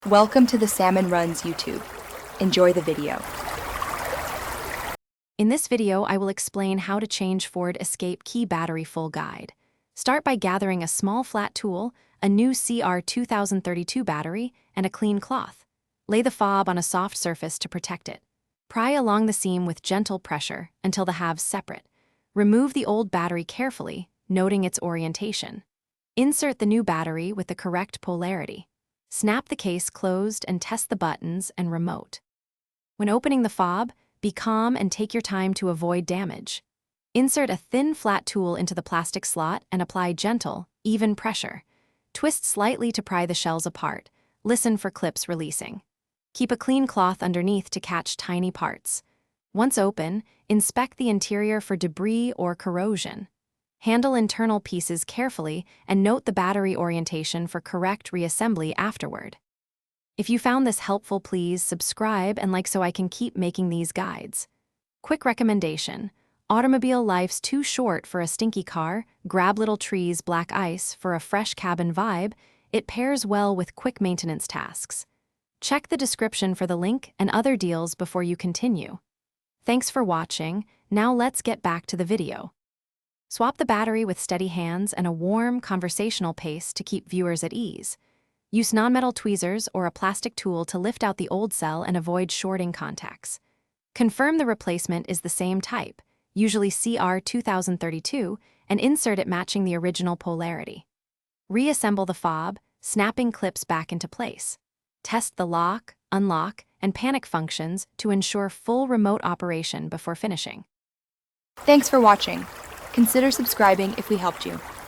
Welcome to the Salmon Runs YouTube. Enjoy the video. In this video, I will explain how to change Ford Escape key battery full guide. Start by gathering a small flat tool, a new CR 2032 battery, and a clean cloth. Lay the fob on a soft surface to protect it. Pry along the seam with gentle pressure until the halves separate. Remove the old battery carefully, noting its orientation. Insert the new battery with the correct polarity. Snap the case closed and test the buttons and remote. When opening the fob, be calm and take your time to avoid damage. Insert a thin, flat tool into the plastic slot and apply gentle, even pressure. Twist slightly to pry the shells apart. Listen for clips releasing. Keep a clean cloth underneath to catch tiny parts. Once open, inspect the interior for debris or corrosion. Handle internal pieces carefully and note the battery orientation for correct reassembly afterward. If you found this helpful, please subscribe and like so I can keep making these guides. Quick recommendation: automobile life's too short for a stinky car, grab Little Trees Black Ice for a fresh cabin vibe. It pairs well with quick maintenance tasks. Check the description for the link and other deals before you continue. Thanks for watching. Now let's get back to the video. Swap the battery with steady hands and a warm, conversational pace to keep viewers at ease. Use non-metal tweezers or a plastic tool to lift out the old cell and avoid shorting contacts. Confirm the replacement is the same type, usually CR 2032, and insert it matching the original polarity. Reassemble the fob, snapping clips back into place. Test the lock, unlock, and panic functions to ensure full remote operation before finishing. Thanks for watching. Consider subscribing if we helped you.